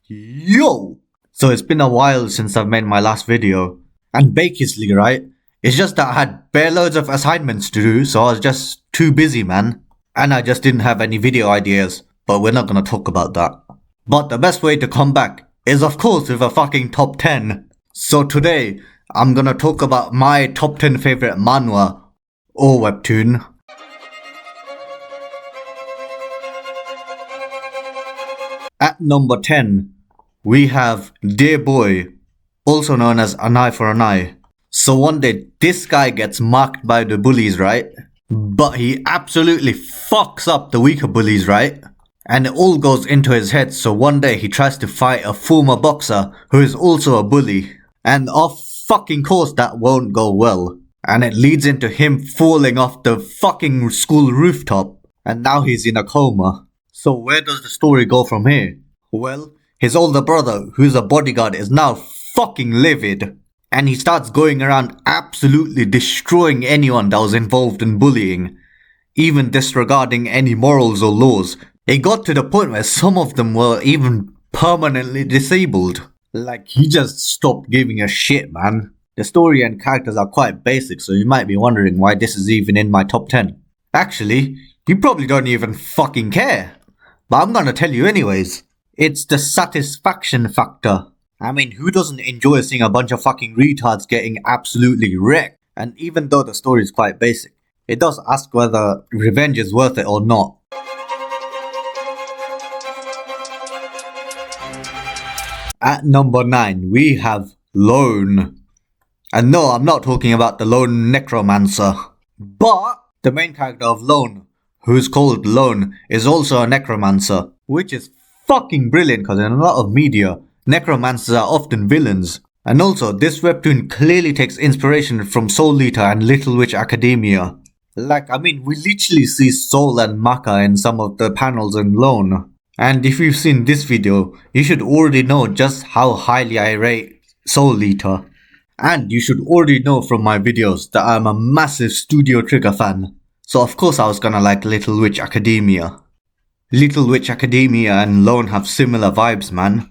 Yo! So it's been a while since I've made my last video. And basically, right, it's just that I had bare loads of assignments to do, so I was just too busy, man. And I just didn't have any video ideas, but we're not gonna talk about that. But the best way to come back is of course with a fucking top 10. So today, I'm gonna talk about my top 10 favorite manhwa or webtoon. At number 10, we have Dear Boy, also known as An Eye for an Eye. So one day, this guy gets marked by the bullies, right? But he absolutely fucks up the weaker bullies, right? And it all goes into his head, so one day he tries to fight a former boxer who is also a bully. And of fucking course that won't go well. And it leads into him falling off the fucking school rooftop. And now he's in a coma. So where does the story go from here? Well, his older brother, who's a bodyguard, is now fucking livid. And he starts going around absolutely destroying anyone that was involved in bullying. Even disregarding any morals or laws. It got to the point where some of them were even permanently disabled. Like, he just stopped giving a shit, man. The story and characters are quite basic, so you might be wondering why this is even in my top 10. Actually, you probably don't even fucking care. But I'm gonna tell you anyways. It's the satisfaction factor. I mean, who doesn't enjoy seeing a bunch of fucking retards getting absolutely wrecked? And even though the story is quite basic, it does ask whether revenge is worth it or not. At number 9, we have Lone. And no, I'm not talking about the lone necromancer. But the main character of Lone, who's called Lone, is also a necromancer. Which is fucking brilliant because in a lot of media, necromancers are often villains. And also, this webtoon clearly takes inspiration from Soul Eater and Little Witch Academia. Like, I mean, we literally see Soul and Maka in some of the panels in Lone. And if you've seen this video, you should already know just how highly I rate Soul Eater. And you should already know from my videos that I'm a massive Studio Trigger fan. So of course I was gonna like Little Witch Academia. Little Witch Academia and Lone have similar vibes, man.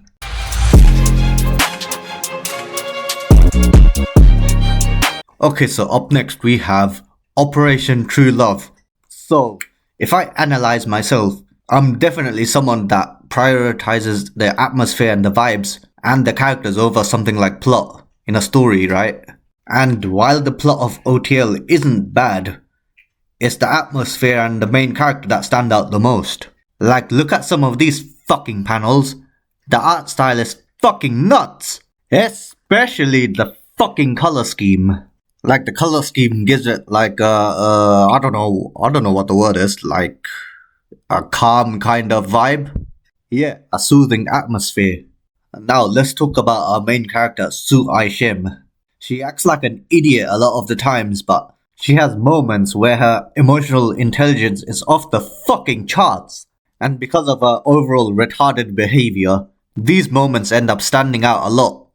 Okay, so up next we have Operation True Love. So, if I analyze myself, I'm definitely someone that prioritizes the atmosphere and the vibes and the characters over something like plot in a story, right? And while the plot of OTL isn't bad, it's the atmosphere and the main character that stand out the most. Like, look at some of these fucking panels. The art style is fucking nuts! Especially the fucking color scheme. Like, the color scheme gives it like I don't know what the word is, like a calm kind of vibe. Yeah, a soothing atmosphere. And now let's talk about our main character, Su Ai-shim. She acts like an idiot a lot of the times, but she has moments where her emotional intelligence is off the fucking charts. And because of her overall retarded behavior, these moments end up standing out a lot.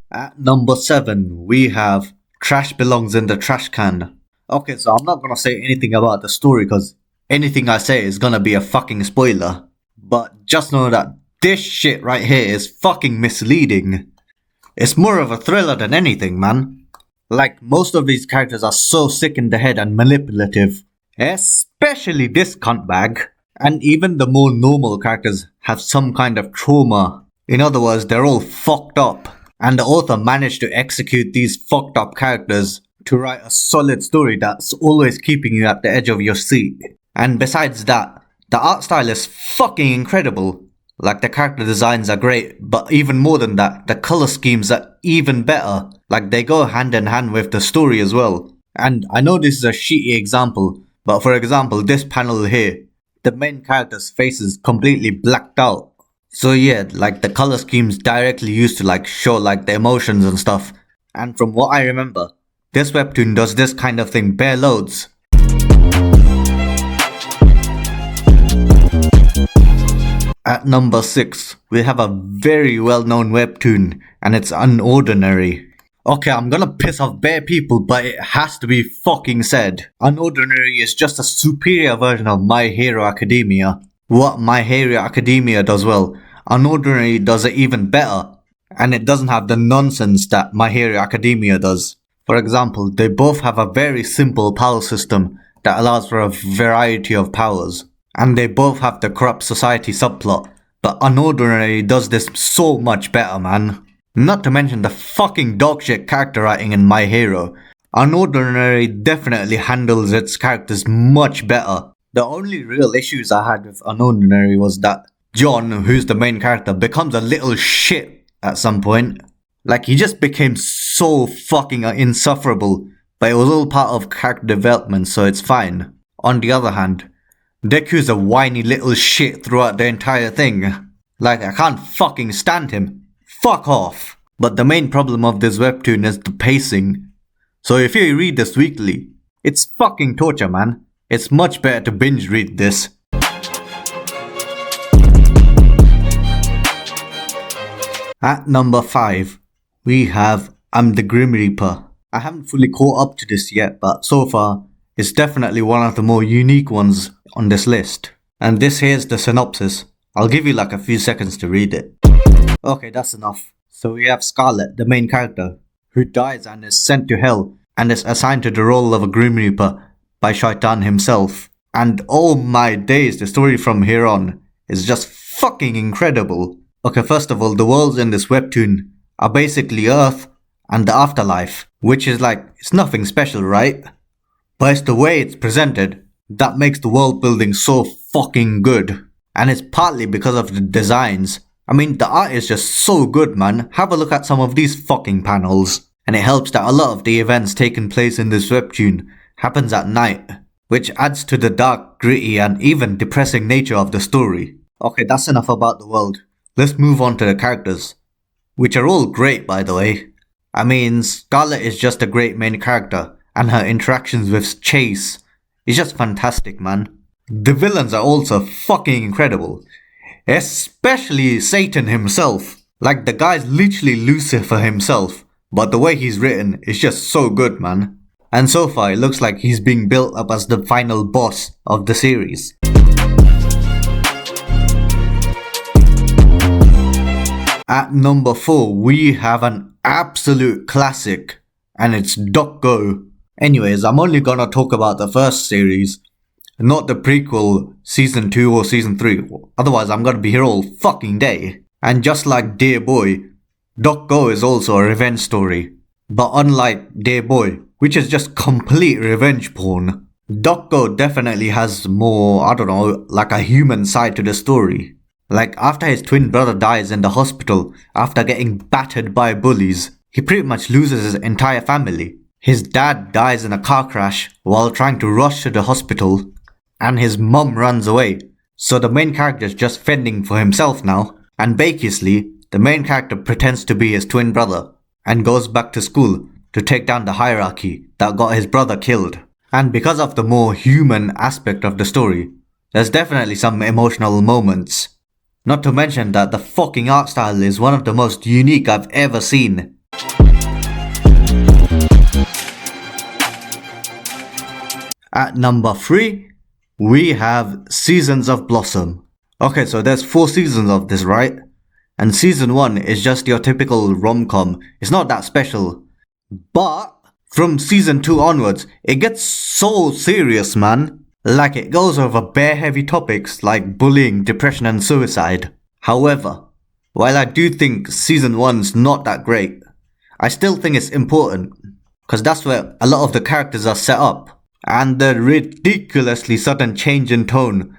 At number 7, we have Trash Belongs in the Trash Can. Okay, so I'm not gonna say anything about the story because anything I say is gonna be a fucking spoiler. But just know that this shit right here is fucking misleading. It's more of a thriller than anything, man. Like, most of these characters are so sick in the head and manipulative. Especially this cuntbag. And even the more normal characters have some kind of trauma. In other words, they're all fucked up. And the author managed to execute these fucked up characters to write a solid story that's always keeping you at the edge of your seat. And besides that, the art style is fucking incredible. Like, the character designs are great, but even more than that, the color schemes are even better. Like, they go hand in hand with the story as well. And I know this is a shitty example, but for example, this panel here, the main character's face is completely blacked out. So yeah, like, the color scheme's directly used to like show like the emotions and stuff. And from what I remember, this webtoon does this kind of thing bare loads. At number 6, we have a very well-known webtoon, and it's Unordinary. Okay, I'm gonna piss off bare people, but it has to be fucking said. Unordinary is just a superior version of My Hero Academia. What My Hero Academia does well, Unordinary does it even better. And it doesn't have the nonsense that My Hero Academia does. For example, they both have a very simple power system that allows for a variety of powers. And they both have the corrupt society subplot. But Unordinary does this so much better, man. Not to mention the fucking dogshit character writing in My Hero. Unordinary definitely handles its characters much better. The only real issues I had with Unordinary was that John, who's the main character, becomes a little shit at some point. Like, he just became so fucking insufferable, but it was all part of character development, so it's fine. On the other hand, Deku's a whiny little shit throughout the entire thing. Like, I can't fucking stand him. Fuck off. But the main problem of this webtoon is the pacing. So if you read this weekly, it's fucking torture, man. It's much better to binge read this. At number 5, we have I'm the Grim Reaper. I haven't fully caught up to this yet, but so far, it's definitely one of the more unique ones on this list. And this here's the synopsis. I'll give you like a few seconds to read it. Okay, that's enough. So we have Scarlet, the main character, who dies and is sent to hell and is assigned to the role of a Grim Reaper by Shaitan himself. And oh my days, the story from here on is just fucking incredible. Okay, first of all, the worlds in this webtoon are basically Earth and the afterlife, which is like, it's nothing special, right? But it's the way it's presented that makes the world building so fucking good. And it's partly because of the designs. I mean, the art is just so good, man. Have a look at some of these fucking panels. And it helps that a lot of the events taking place in this webtoon happens at night, which adds to the dark, gritty, and even depressing nature of the story. Okay, that's enough about the world. Let's move on to the characters, which are all great, by the way. I mean, Scarlet is just a great main character, and her interactions with Chase is just fantastic, man. The villains are also fucking incredible. Especially Satan himself. Like, the guy's literally Lucifer himself. But the way he's written is just so good, man. And so far, it looks like he's being built up as the final boss of the series. At number 4, we have an absolute classic. And it's Dokgo. Anyways, I'm only gonna talk about the first series, not the prequel, season 2 or season 3. Otherwise, I'm gonna be here all fucking day. And just like Dear Boy, Dokgo is also a revenge story. But unlike Dear Boy, which is just complete revenge porn, Dokgo definitely has more, I don't know, like a human side to the story. Like, after his twin brother dies in the hospital after getting battered by bullies, he pretty much loses his entire family. His dad dies in a car crash while trying to rush to the hospital, and his mum runs away. So the main character is just fending for himself now. And Bakisly, the main character pretends to be his twin brother and goes back to school to take down the hierarchy that got his brother killed. And because of the more human aspect of the story, there's definitely some emotional moments. Not to mention that the fucking art style is one of the most unique I've ever seen. At number 3, we have Seasons of Blossom. Okay, so there's 4 seasons of this, right? And season 1 is just your typical rom-com. It's not that special. But from season 2 onwards, it gets so serious, man. Like, it goes over bare heavy topics like bullying, depression and suicide. However, while I do think season 1's not that great, I still think it's important, because that's where a lot of the characters are set up. And the ridiculously sudden change in tone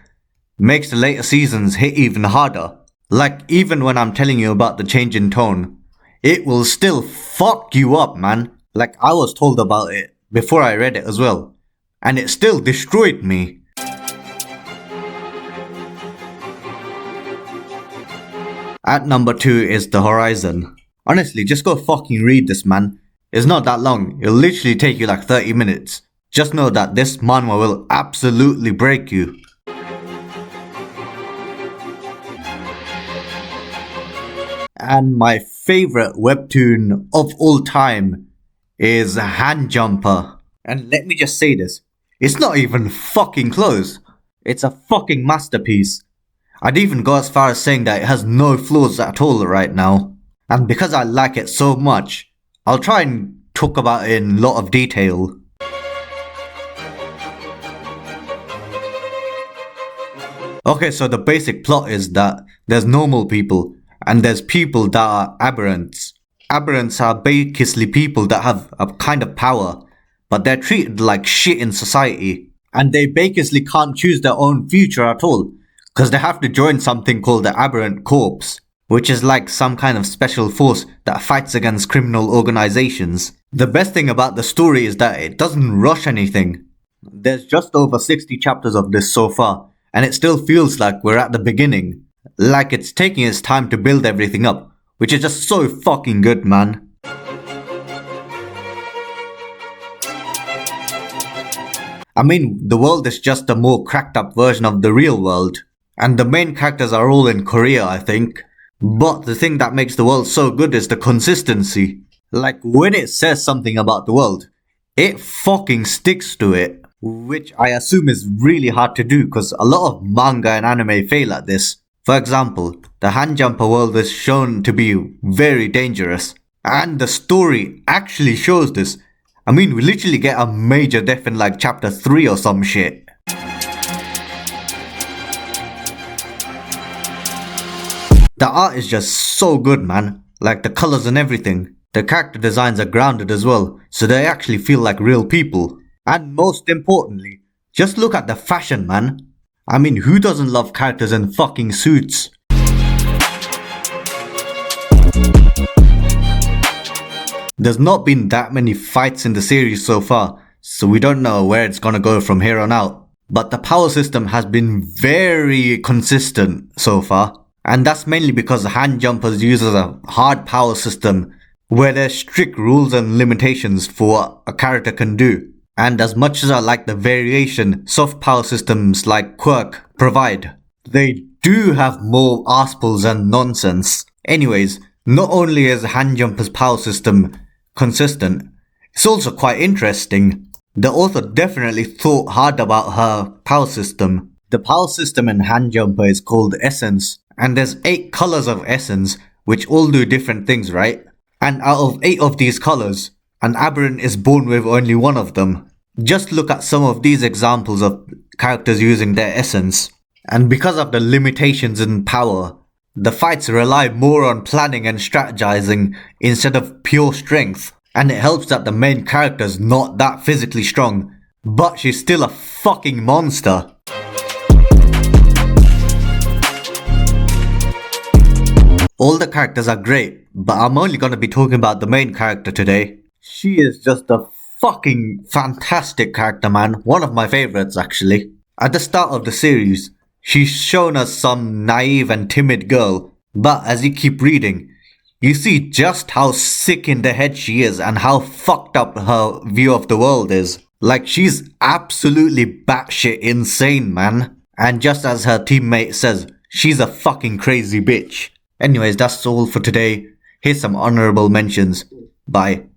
makes the later seasons hit even harder. Like, even when I'm telling you about the change in tone, it will still fuck you up, man. Like, I was told about it before I read it as well, and it still destroyed me. At number 2 is The Horizon. Honestly, just go fucking read this, man. It's not that long. It'll literally take you like 30 minutes. Just know that this manhwa will absolutely break you. And my favorite webtoon of all time is Hand Jumper. And let me just say this, it's not even fucking close. It's a fucking masterpiece. I'd even go as far as saying that it has no flaws at all right now. And because I like it so much, I'll try and talk about it in a lot of detail. Okay, so the basic plot is that there's normal people and there's people that are aberrants. Aberrants are basically people that have a kind of power, but they're treated like shit in society. And they basically can't choose their own future at all, because they have to join something called the Aberrant Corps, which is like some kind of special force that fights against criminal organizations. The best thing about the story is that it doesn't rush anything. There's just over 60 chapters of this so far, and it still feels like we're at the beginning. Like it's taking its time to build everything up, which is just so fucking good, man. I mean, the world is just a more cracked up version of the real world. And the main characters are all in Korea, I think. But the thing that makes the world so good is the consistency. Like, when it says something about the world, it fucking sticks to it. Which I assume is really hard to do because a lot of manga and anime fail at this. For example, the hand jumper world is shown to be very dangerous. And the story actually shows this. I mean, we literally get a major death in like chapter 3 or some shit. The art is just so good, man. Like the colors and everything. The character designs are grounded as well, so they actually feel like real people. And most importantly, just look at the fashion, man. I mean, who doesn't love characters in fucking suits? There's not been that many fights in the series so far, so we don't know where it's gonna go from here on out. But the power system has been very consistent so far, and that's mainly because Hand Jumpers uses a hard power system where there's strict rules and limitations for what a character can do. And as much as I like the variation soft power systems like Quirk provide, they do have more arseholes and nonsense. Anyways, not only is Hand Jumper's power system consistent, it's also quite interesting. The author definitely thought hard about her power system. The power system in Hand Jumper is called Essence, and there's 8 colors of Essence, which all do different things, right? And out of 8 of these colors, an aberrant is born with only one of them. Just look at some of these examples of characters using their essence. And because of the limitations in power, the fights rely more on planning and strategizing instead of pure strength. And it helps that the main character's not that physically strong, but she's still a fucking monster. All the characters are great, but I'm only gonna be talking about the main character today. She is just a fucking fantastic character, man. One of my favorites, actually. At the start of the series, she's shown as some naive and timid girl, but as you keep reading, you see just how sick in the head she is and how fucked up her view of the world is. Like, she's absolutely batshit insane, man. And just as her teammate says, she's a fucking crazy bitch. Anyways, that's all for today. Here's some honorable mentions. Bye.